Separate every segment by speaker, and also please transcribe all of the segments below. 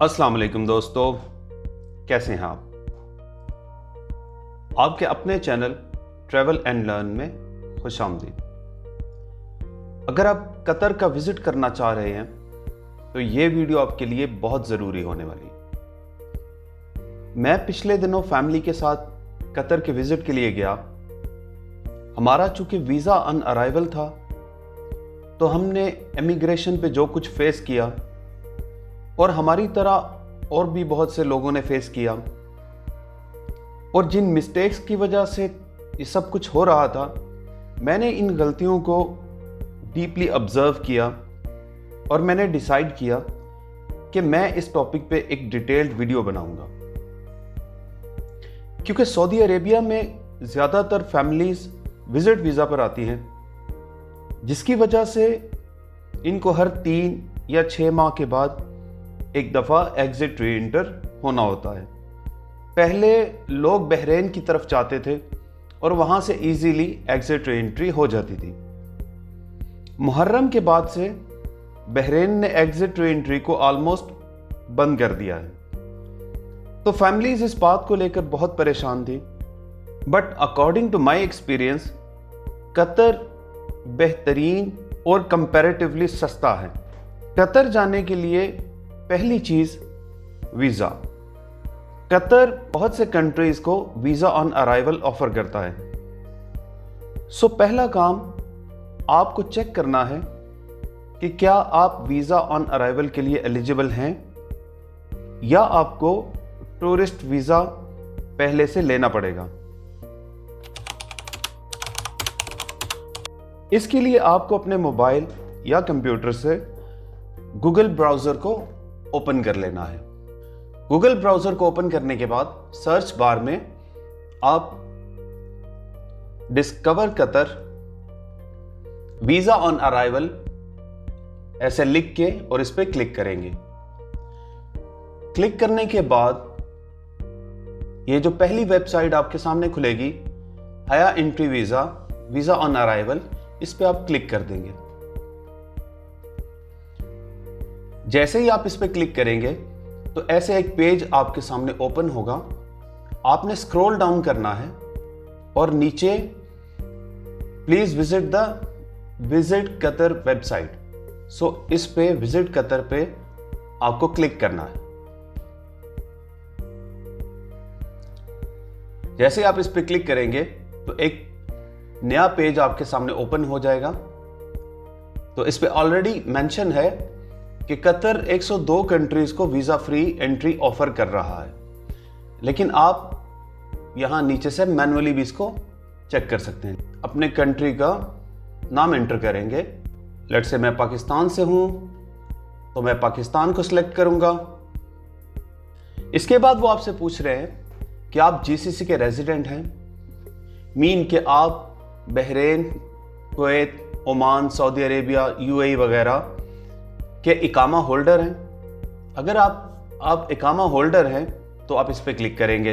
Speaker 1: अस्सलाम वालेकुम दोस्तों, कैसे हैं आप? आपके अपने चैनल ट्रैवल एंड लर्न में खुशामदीद। अगर आप कतर का विजिट करना चाह रहे हैं तो ये वीडियो आपके लिए बहुत ज़रूरी होने वाली है। मैं पिछले दिनों फैमिली के साथ कतर के विजिट के लिए गया। हमारा चूंकि वीज़ा ऑन अराइवल था तो हमने इमिग्रेशन पे जो कुछ फेस किया और हमारी तरह और भी बहुत से लोगों ने फेस किया, और जिन मिस्टेक्स की वजह से ये सब कुछ हो रहा था, मैंने इन गलतियों को डीपली ऑब्जर्व किया और मैंने डिसाइड किया कि मैं इस टॉपिक पे एक डिटेल्ड वीडियो बनाऊंगा। क्योंकि सऊदी अरेबिया में ज़्यादातर फैमिलीज विजिट वीज़ा पर आती हैं, जिसकी वजह से इनको हर 3 या 6 माह के बाद एक दफ़ा एग्जिट री एंटर होना होता है। पहले लोग बहरीन की तरफ जाते थे और वहाँ से इजीली एग्जिट री एंट्री हो जाती थी। मुहर्रम के बाद से बहरीन ने एग्जिट री एंट्री को ऑलमोस्ट बंद कर दिया है, तो फैमिलीज इस बात को लेकर बहुत परेशान थी। But according to my experience Qatar बेहतरीन और कंपैरेटिवली सस्ता है। कतर जाने के लिए पहली चीज वीज़ा। कतर बहुत से कंट्रीज को वीज़ा ऑन अराइवल ऑफर करता है। सो पहला काम आपको चेक करना है कि क्या आप वीज़ा ऑन अराइवल के लिए एलिजिबल हैं या आपको टूरिस्ट वीज़ा पहले से लेना पड़ेगा। इसके लिए आपको अपने मोबाइल या कंप्यूटर से गूगल ब्राउज़र को ओपन कर लेना है। गूगल ब्राउज़र को ओपन करने के बाद सर्च बार में आप discover Qatar visa on arrival ऐसे लिख के और इस पर क्लिक करेंगे। क्लिक करने के बाद ये जो पहली वेबसाइट आपके सामने खुलेगी, हया एंट्री वीज़ा ऑन अराइवल, इस पे आप क्लिक कर देंगे। जैसे ही आप इस पे क्लिक करेंगे तो ऐसे एक पेज आपके सामने ओपन होगा। आपने स्क्रॉल डाउन करना है और नीचे प्लीज विजिट कतर वेबसाइट, सो इस पे विजिट कतर पे आपको क्लिक करना है। जैसे आप इस पे क्लिक करेंगे तो एक नया पेज आपके सामने ओपन हो जाएगा। तो इस पे ऑलरेडी मेंशन है कि कतर 102 कंट्रीज को वीज़ा फ्री एंट्री ऑफर कर रहा है, लेकिन आप यहां नीचे से मैन्युअली भी इसको चेक कर सकते हैं। अपने कंट्री का नाम एंटर करेंगे। लेट्स से मैं पाकिस्तान से हूं तो मैं पाकिस्तान को सिलेक्ट करूंगा। इसके बाद वो आपसे पूछ रहे हैं कि आप जीसीसी के रेजिडेंट हैं, मीन कि आप Bahrain, Kuwait, Oman, Saudi Arabia, UAE वगैरह के इकामा होल्डर हैं। अगर आप इकामा होल्डर हैं तो आप इस पर क्लिक करेंगे।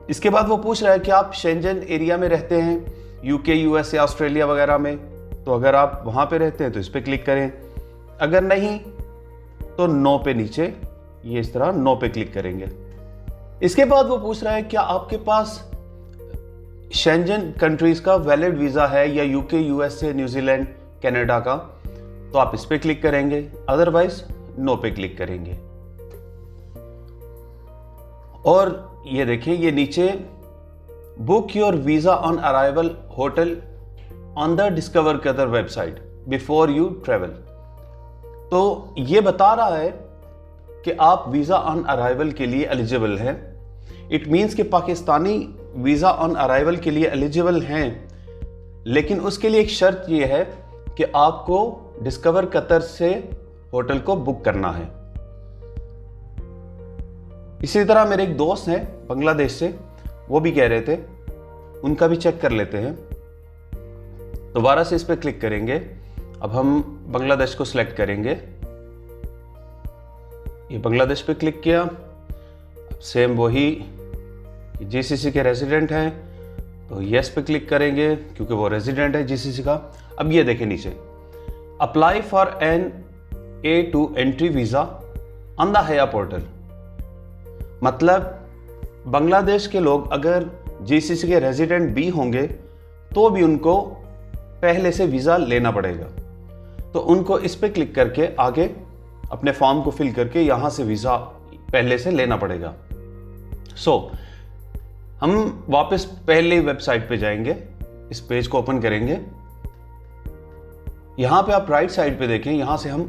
Speaker 1: इसके बाद वो पूछ रहा है कि आप शेंजन एरिया में रहते हैं, यूके, यूएस या ऑस्ट्रेलिया वगैरह में, तो अगर आप वहाँ पे रहते हैं तो इस पर क्लिक करें। अगर नहीं तो नो पे नीचे ये इस तरह नो पे क्लिक करेंगे। इसके बाद वो पूछ रहा है क्या आपके पास शेंजन कंट्रीज का वैलिड वीज़ा है या यूके, यूएसए, न्यूजीलैंड, कनाडा का, तो आप इस पे क्लिक करेंगे। अदरवाइज नो पे क्लिक करेंगे। और ये देखिए, ये नीचे book your visa on arrival hotel on the discover Qatar website before you travel. तो ये बता रहा है कि आप वीज़ा ऑन अराइवल के लिए एलिजिबल हैं। इट मीन्स कि पाकिस्तानी वीज़ा ऑन अराइवल के लिए एलिजिबल हैं, लेकिन उसके लिए एक शर्त यह है कि आपको डिस्कवर कतर से होटल को बुक करना है। इसी तरह मेरे एक दोस्त हैं बांग्लादेश से, वो भी कह रहे थे, उनका भी चेक कर लेते हैं। दोबारा से इस पर क्लिक करेंगे। अब हम बांग्लादेश को सिलेक्ट करेंगे। ये बांग्लादेश पे क्लिक किया। सेम वही जीसीसी के रेजिडेंट हैं तो यस पे क्लिक करेंगे क्योंकि वो रेजिडेंट है जीसीसी का। अब ये देखें नीचे, apply for an A2 entry visa on the Hayya portal. मतलब बांग्लादेश के लोग अगर जीसीसी के रेजिडेंट भी होंगे तो भी उनको पहले से वीज़ा लेना पड़ेगा। तो उनको इस पे क्लिक करके आगे अपने फॉर्म को फिल करके यहाँ से वीज़ा पहले से लेना पड़ेगा। हम वापस पहले वेबसाइट पे जाएंगे, इस पेज को ओपन करेंगे। यहाँ पे आप राइट साइड पे देखें, यहाँ से हम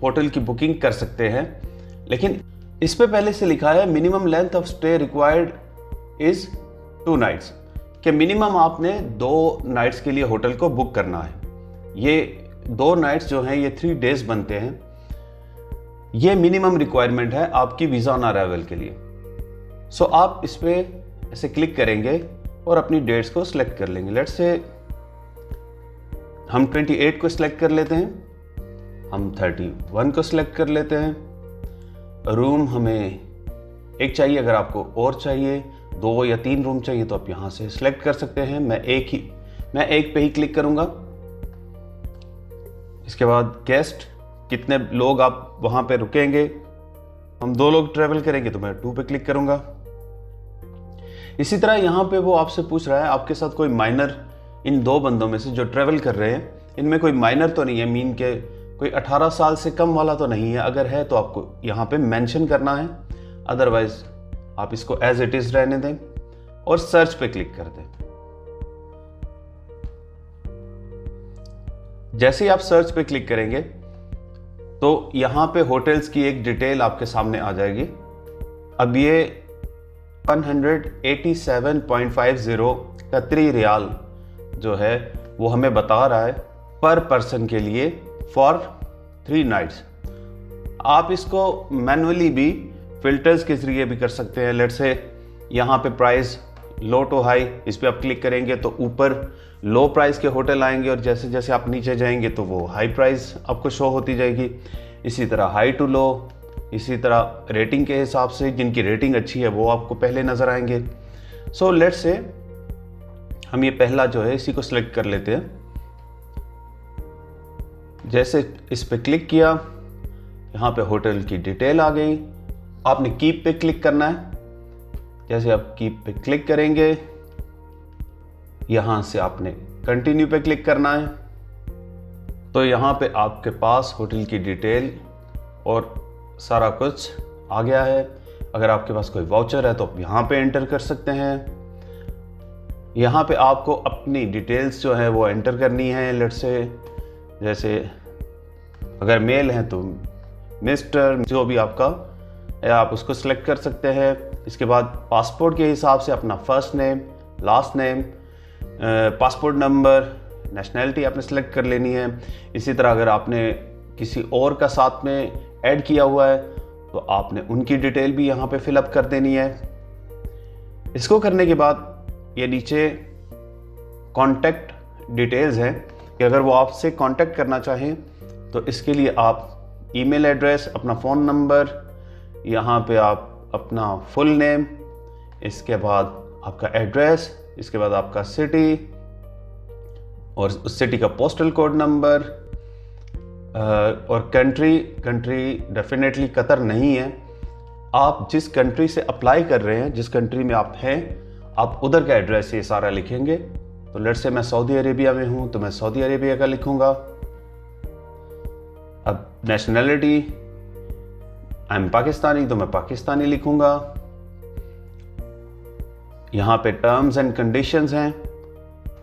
Speaker 1: होटल की बुकिंग कर सकते हैं, लेकिन इस पे पहले से लिखा है minimum length of stay required is 2 nights, कि मिनिमम आपने 2 नाइट्स के लिए होटल को बुक करना है। ये 2 नाइट्स जो हैं ये 3 डेज बनते हैं। ये मिनिमम रिक्वायरमेंट है आपकी वीज़ा ऑन अराइवल के लिए। आप इस पे ऐसे क्लिक करेंगे और अपनी डेट्स को सिलेक्ट कर लेंगे। लेट्स से हम 28 को सिलेक्ट कर लेते हैं, हम 31 को सिलेक्ट कर लेते हैं। रूम हमें एक चाहिए, अगर आपको और चाहिए 2 या 3 रूम चाहिए तो आप यहाँ से सिलेक्ट कर सकते हैं। मैं एक पे ही क्लिक करूँगा। इसके बाद गेस्ट, कितने लोग आप वहाँ पे रुकेंगे। हम 2 लोग ट्रेवल करेंगे तो मैं 2 पे क्लिक करूँगा। इसी तरह यहाँ पे वो आपसे पूछ रहा है आपके साथ कोई माइनर, इन 2 बंदों में से जो ट्रेवल कर रहे हैं इनमें कोई माइनर तो नहीं है, मीन के कोई 18 साल से कम वाला तो नहीं है। अगर है तो आपको यहाँ पे मेंशन करना है, अदरवाइज आप इसको एज इट इज रहने दें और सर्च पे क्लिक कर दें। जैसे ही आप सर्च पे क्लिक करेंगे तो यहाँ पे होटल्स की एक डिटेल आपके सामने आ जाएगी। अब ये 187.50 कतरी रियाल जो है वो हमें बता रहा है पर पर्सन के लिए फॉर 3 नाइट्स। आप इसको मैन्युअली भी फिल्टर्स के जरिए भी कर सकते हैं। लेट्स से यहाँ पे प्राइस लो टू हाई, इस पर आप क्लिक करेंगे तो ऊपर लो प्राइस के होटल आएंगे और जैसे जैसे आप नीचे जाएंगे तो वो हाई प्राइस आपको शो होती जाएगी। इसी तरह हाई टू लो, इसी तरह रेटिंग के हिसाब से जिनकी रेटिंग अच्छी है वो आपको पहले नज़र आएंगे। लेट्स से हम ये पहला जो है इसी को सिलेक्ट कर लेते हैं। जैसे इस पे क्लिक किया, यहाँ पे होटल की डिटेल आ गई। आपने कीप पे क्लिक करना है। जैसे आप कीप पे क्लिक करेंगे, यहाँ से आपने कंटिन्यू पे क्लिक करना है। तो यहाँ पे आपके पास होटल की डिटेल और सारा कुछ आ गया है। अगर आपके पास कोई वाउचर है तो आप यहाँ पे एंटर कर सकते हैं। यहाँ पे आपको अपनी डिटेल्स जो है वो एंटर करनी है। लेट्स से जैसे अगर मेल है तो मिस्टर, जो भी आपका है आप उसको सिलेक्ट कर सकते हैं। इसके बाद पासपोर्ट के हिसाब से अपना first name, last name, passport number, nationality आपने सेलेक्ट कर लेनी है। इसी तरह अगर आपने किसी और का साथ में ऐड किया हुआ है तो आपने उनकी डिटेल भी यहाँ पे फिलअप कर देनी है। इसको करने के बाद ये नीचे कॉन्टैक्ट डिटेल्स हैं कि अगर वो आपसे कांटेक्ट करना चाहें तो इसके लिए आप ईमेल एड्रेस, अपना फ़ोन नंबर, यहाँ पे आप अपना फुल नेम, इसके बाद आपका एड्रेस, इसके बाद आपका सिटी और उस सिटी का पोस्टल कोड नंबर और कंट्री डेफिनेटली कतर नहीं है। आप जिस कंट्री से अप्लाई कर रहे हैं, जिस कंट्री में आप हैं, आप उधर का एड्रेस ये सारा लिखेंगे। तो लेट्स से मैं सऊदी अरेबिया में हूं तो मैं सऊदी अरेबिया का लिखूंगा। अब नेशनैलिटी, आई एम पाकिस्तानी तो मैं पाकिस्तानी लिखूंगा। यहां पे टर्म्स एंड कंडीशंस हैं,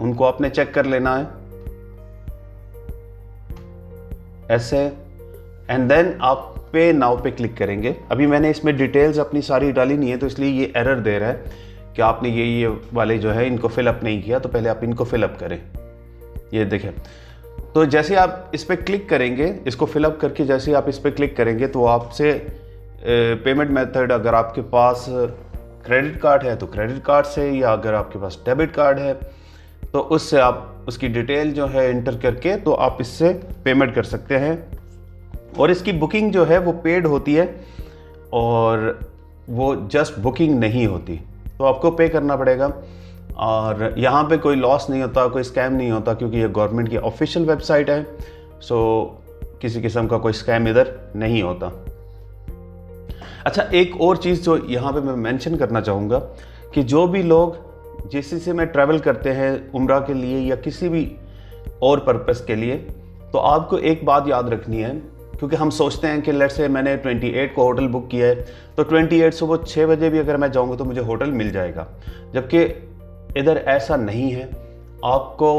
Speaker 1: उनको आपने चेक कर लेना है ऐसे। एंड देन आप पे नाउ पे क्लिक करेंगे। अभी मैंने इसमें डिटेल्स अपनी सारी डाली नहीं है तो इसलिए ये एरर दे रहा है कि आपने ये वाले जो है इनको फिलअप नहीं किया, तो पहले आप इनको फिलअप करें। ये देखें, तो जैसे आप इस पर क्लिक करेंगे, इसको फिलअप करके जैसे आप इस पर क्लिक करेंगे तो आपसे पेमेंट मेथड, अगर आपके पास क्रेडिट कार्ड है तो क्रेडिट कार्ड से, या अगर आपके पास डेबिट कार्ड है तो उससे आप उसकी डिटेल जो है इंटर करके तो आप इससे पेमेंट कर सकते हैं। और इसकी बुकिंग जो है वो पेड होती है और वो जस्ट बुकिंग नहीं होती, तो आपको पे करना पड़ेगा। और यहाँ पे कोई लॉस नहीं होता, कोई स्कैम नहीं होता, क्योंकि ये गवर्नमेंट की ऑफिशियल वेबसाइट है। सो किसी किस्म का कोई स्कैम इधर नहीं होता। अच्छा, एक और चीज़ जो यहाँ पे मैं मेंशन करना चाहूँगा कि जो भी लोग जीसीसी में ट्रैवल करते हैं उम्रा के लिए या किसी भी और पर्पस के लिए, तो आपको एक बात याद रखनी है, क्योंकि हम सोचते हैं कि लेट से मैंने 28 को होटल बुक किया है तो 28 सुबह 6 बजे भी अगर मैं जाऊँगा तो मुझे होटल मिल जाएगा, जबकि इधर ऐसा नहीं है। आपको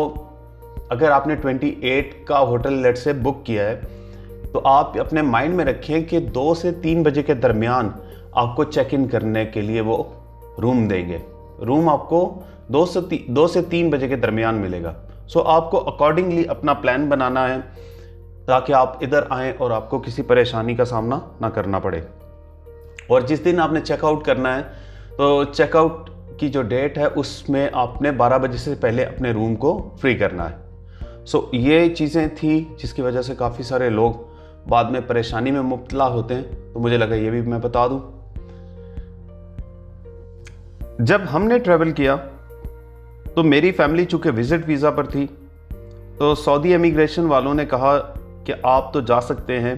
Speaker 1: अगर आपने 28 का होटल लेट से बुक किया है तो आप अपने माइंड में रखें कि 2 से 3 बजे के दरमियान आपको चेक इन करने के लिए वो रूम देंगे। रूम आपको 2 से 3 बजे के दरमियान मिलेगा। सो आपको अकॉर्डिंगली अपना प्लान बनाना है ताकि आप इधर आएँ और आपको किसी परेशानी का सामना ना करना पड़े। और जिस दिन आपने चेकआउट करना है तो चेकआउट की जो डेट है उसमें आपने 12 बजे से पहले अपने रूम को फ्री करना है। सो ये चीज़ें थी जिसकी वजह से काफ़ी सारे लोग बाद में परेशानी में मुब्तला होते हैं, तो मुझे लगा ये भी मैं बता दूं। जब हमने ट्रैवल किया तो मेरी फैमिली चूंकि विजिट वीज़ा पर थी, तो सऊदी इमिग्रेशन वालों ने कहा कि आप तो जा सकते हैं,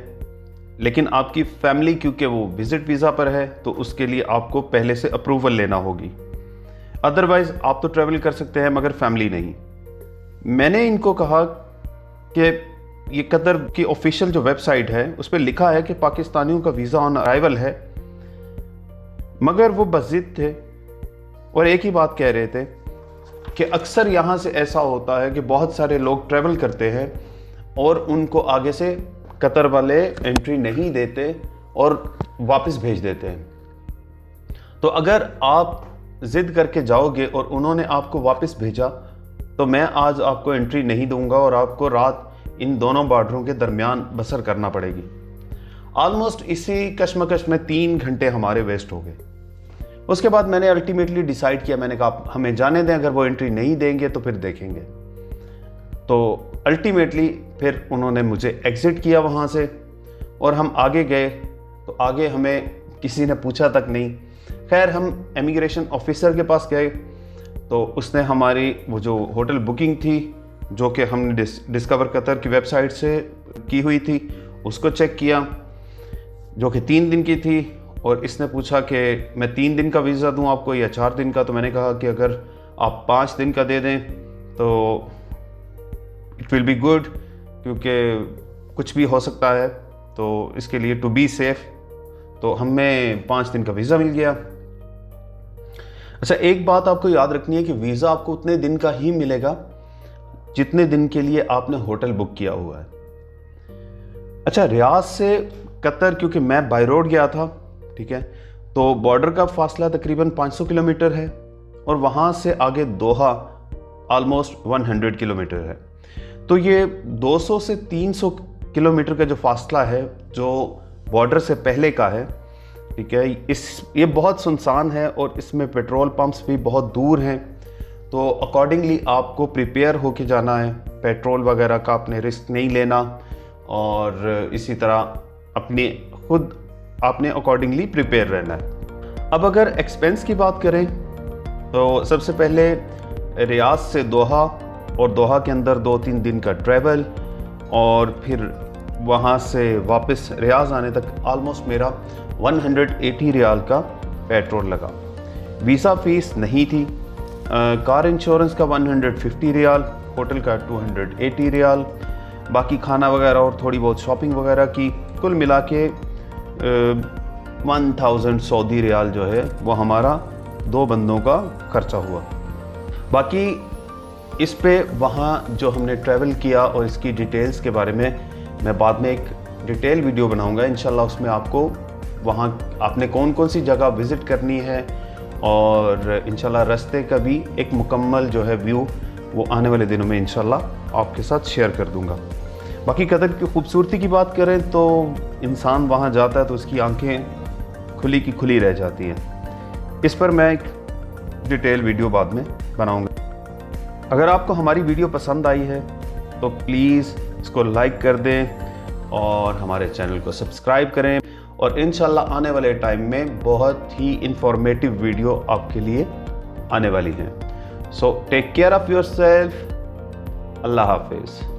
Speaker 1: लेकिन आपकी फैमिली क्योंकि वो विजिट वीज़ा पर है तो उसके लिए आपको पहले से अप्रूवल लेना होगी, अदरवाइज़ आप तो ट्रैवल कर सकते हैं मगर फैमिली नहीं। मैंने इनको कहा कि ये कतर की ऑफिशियल जो वेबसाइट है उस पर लिखा है कि पाकिस्तानियों का वीज़ा ऑन अराइवल है, मगर वो बस ज़िद थे और एक ही बात कह रहे थे कि अक्सर यहाँ से ऐसा होता है कि बहुत सारे लोग ट्रैवल करते हैं और उनको आगे से कतर वाले एंट्री नहीं देते और वापस भेज देते हैं। तो अगर आप ज़िद करके जाओगे और उन्होंने आपको वापस भेजा तो मैं आज आपको एंट्री नहीं दूंगा और आपको रात इन दोनों बॉर्डरों के दरमियान बसर करना पड़ेगी। ऑलमोस्ट इसी कश्मकश में 3 घंटे हमारे वेस्ट हो गए। उसके बाद मैंने अल्टीमेटली डिसाइड किया, मैंने कहा हमें जाने दें, अगर वो एंट्री नहीं देंगे तो फिर देखेंगे। तो अल्टीमेटली फिर उन्होंने मुझे एग्ज़िट किया वहाँ से और हम आगे गए। तो आगे हमें किसी ने पूछा तक नहीं। खैर हम इमिग्रेशन ऑफिसर के पास गए तो उसने हमारी वो जो होटल बुकिंग थी जो कि हमने डिस्कवर कतर की वेबसाइट से की हुई थी उसको चेक किया, जो कि 3 दिन की थी। और इसने पूछा कि मैं 3 दिन का वीज़ा दूं आपको या 4 दिन का। तो मैंने कहा कि अगर आप 5 दिन का दे दें तो इट विल बी गुड, क्योंकि कुछ भी हो सकता है, तो इसके लिए टू बी सेफ तो हमें 5 दिन का वीज़ा मिल गया। अच्छा, एक बात आपको याद रखनी है कि वीज़ा आपको उतने दिन का ही मिलेगा जितने दिन के लिए आपने होटल बुक किया हुआ है। अच्छा, रियाद से कतर क्योंकि मैं बाय रोड गया था, ठीक है, तो बॉर्डर का फासला तकरीबन 500 किलोमीटर है और वहाँ से आगे दोहा ऑलमोस्ट 100 किलोमीटर है। तो ये 200 से 300 किलोमीटर का जो फासला है जो बॉर्डर से पहले का है, ठीक है, ये बहुत सुनसान है और इसमें पेट्रोल पंप्स भी बहुत दूर हैं। तो अकॉर्डिंगली आपको प्रिपेयर होके जाना है, पेट्रोल वगैरह का आपने रिस्क नहीं लेना और इसी तरह आपने अकॉर्डिंगली प्रिपेयर रहना है। अब अगर एक्सपेंस की बात करें तो सबसे पहले रियाद से दोहा और दोहा के अंदर 2-3 दिन का ट्रैवल और फिर वहाँ से वापस रियाद आने तक ऑलमोस्ट मेरा 180 रियाल का पेट्रोल लगा। वीज़ा फ़ीस नहीं थी, कार इंश्योरेंस का 150 रियाल, होटल का 280 रियाल, बाकी खाना वगैरह और थोड़ी बहुत शॉपिंग वगैरह की, कुल मिला के 1000 सऊदी रियाल जो है वो हमारा 2 बंदों का खर्चा हुआ। बाकी इस पे वहाँ जो हमने ट्रैवल किया और इसकी डिटेल्स के बारे में मैं बाद में एक डिटेल वीडियो बनाऊंगा इंशाल्लाह। उसमें आपको वहाँ आपने कौन कौन सी जगह विज़िट करनी है और इंशाल्लाह रास्ते का भी एक मुकम्मल जो है व्यू वो आने वाले दिनों में इंशाल्लाह आपके साथ शेयर कर दूंगा। बाकी कतर की खूबसूरती की बात करें तो इंसान वहाँ जाता है तो उसकी आंखें खुली की खुली रह जाती हैं। इस पर मैं एक डिटेल वीडियो बाद में बनाऊंगा। अगर आपको हमारी वीडियो पसंद आई है तो प्लीज़ इसको लाइक कर दें और हमारे चैनल को सब्सक्राइब करें और इंशाल्लाह आने वाले टाइम में बहुत ही इंफॉर्मेटिव वीडियो आपके लिए आने वाली हैं। So take care of yourself. अल्लाह हाफिज़।